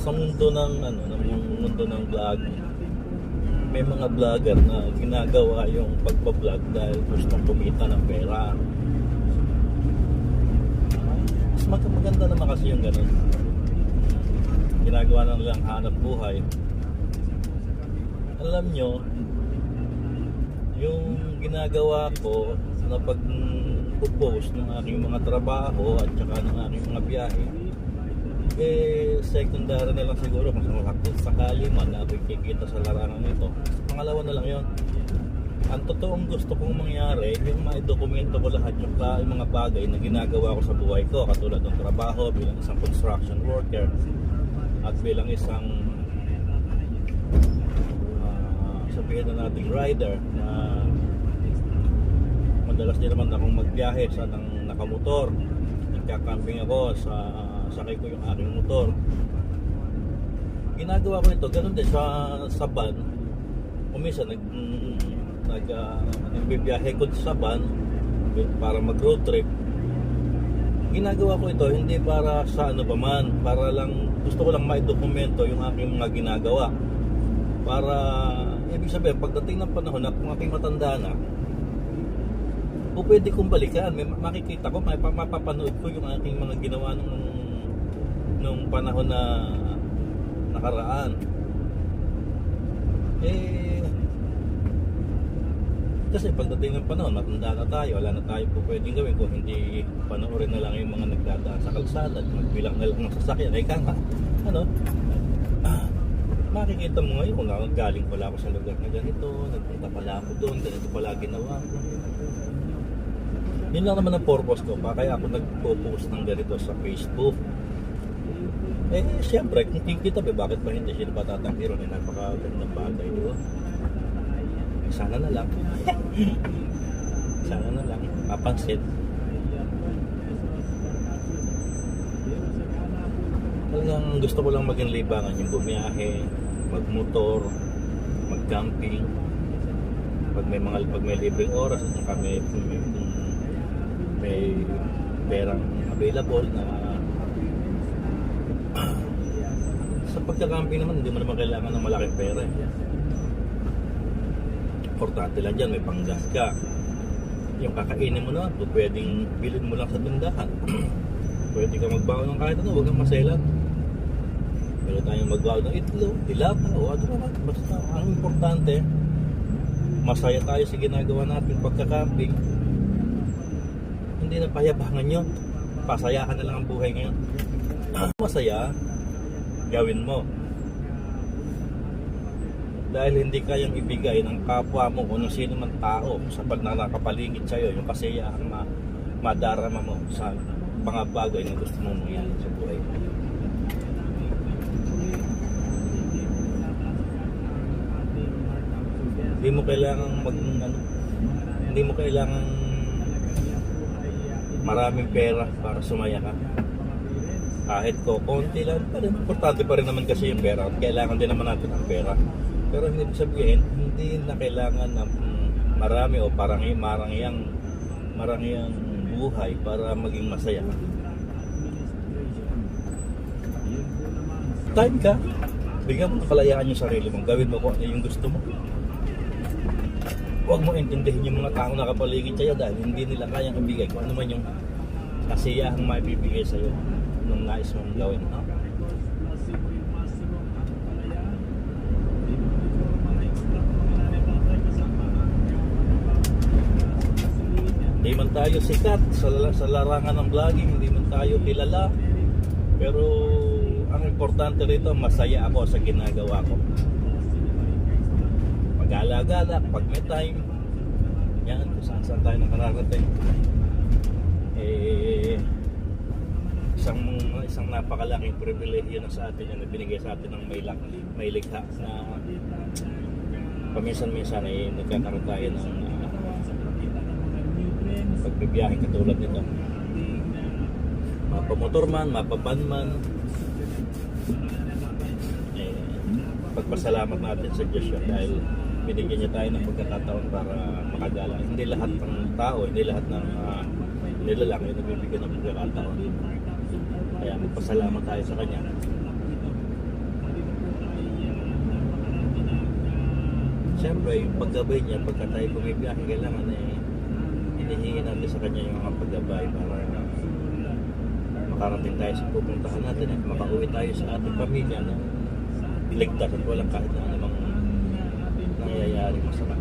sa mundo ng mundo ng vlog, may mga vlogger na ginagawa yung pagpa-vlog dahil gustong kumita ng pera. Mas maganda naman kasi yung ganun. Ginagawa na nilang hanap buhay. Alam nyo, yung ginagawa ko na pag-post ng aking mga trabaho at saka ng aking mga biyahe, secondary na lang siguro kung sakali man na ako'y kikita sa larangan ito. Pangalawa na lang yon. Ang totoong gusto kong mangyari, yung maidokumento ko lahat yung mga bagay na ginagawa ko sa buhay ko, katulad ng trabaho bilang isang construction worker at bilang isang sabihin na natin rider na madalas din naman akong magbiyahe sa nakamotor. Nagkakamping ako, sakay ko yung aking motor. Ginagawa ko ito, ganun din sa van. Umisa nagbibiyahe ko sa van para mag road trip. Ginagawa ko ito hindi para sa ano pa man, para lang gusto ko lang maidokumento yung aking mga ginagawa. Para ibig sabihin pagdating ng panahon na kung aking matanda na, o pwede kong balikan, makikita ko, mapapanood ko yung aking mga ginawa nung panahon na nakaraan. Kasi pagdating ng panahon, matanda na tayo, wala na tayo po pwedeng gawin kung hindi panoorin na lang yung mga nagdadaan sa kalsada at magbilang na lang ng sasakyan. Makikita mo ngayon kung galing pala ako sa lugar na ganito, nagpunta pala ako doon, ganito pala ginawa ko. Yun lang naman ang purpose ko, kaya ako nagpo-post ng ganito sa Facebook. Siyempre, kung kikita bakit ba hindi sila patatangkiro na napakagandang bagay, di ba? Sana na lang. Sana na lang, papansin. Talagang gusto ko lang maging libangan, yung bumiyahe, magmotor, mag-camping. Pag may libreng oras at saka may perang available na sa pagka-camping naman, hindi mo naman kailangan ng malaking pera. Importante lang dyan, may panggas ka. Yung kakainin mo na, pwedeng bilhin mo lang sa tindahan. Pwede ka magbaon ng kahit ano, huwag kang maselan. Pero tayong magbaon ng itlog, tilapa, o ano naman. Basta ang importante, masaya tayo sa ginagawa natin pagka-camping. Hindi na payabangan yun. Pasayahan na lang ang buhay ngayon. Masaya, gawin mo. Dahil hindi kayang ibigay ng kapwa mo kung sino man tao sa pag nakapalingit sa'yo, yung kasayahang madarama mo sa mga bagay na gusto mong mangyari sa buhay. Hindi mo kailangang maraming pera para sumaya ka. Kahit konti lang pa rin, importante pa rin naman kasi yung pera. Kailangan din naman natin ang pera. Pero hindi sabihin, hindi na kailangan ng marami o marangyang buhay para maging masaya. Time ka, bigyan mo ng kalayaan yung sarili mo, gawin mo kung ano yung gusto mo. Huwag mo intindihin yung mga taong nakapaligid sa'yo dahil hindi nila kayang ibigay kung ano man yung kasiyahang maibibigay sa'yo nung nais mong gawin. Hindi man tayo sikat sa larangan ng vlogging, hindi man tayo kilala, pero ang importante rito, masaya ako sa ginagawa ko. Mag-alagala pag may time, yan, kung saan tayo nakararating. Isang napakalaking pribilehyo na sa atin yan na binigay sa atin ng may likha na paminsan-minsan ay nagkakaroon tayo ng pagbibiyaheng katulad nito. Mapamotor man, mapaban man, pagpasalamat natin sa Diyos yun dahil binigyan niya tayo ng pagkakataon para makagala. Hindi lahat ng tao, hindi lahat ng nilalang yung nagbibigyan ng pagkakataon. Kaya magpasalamat tayo sa Kanya. siyempre, yung paggabay niya, pagka tayo bumibiyahe, kailangan hinihingi natin sa kanya yung mga paggabay para makarating tayo sa pupuntahan natin at makauwi tayo sa ating pamilya na ligtas at walang kahit na anumang nangyayari masama.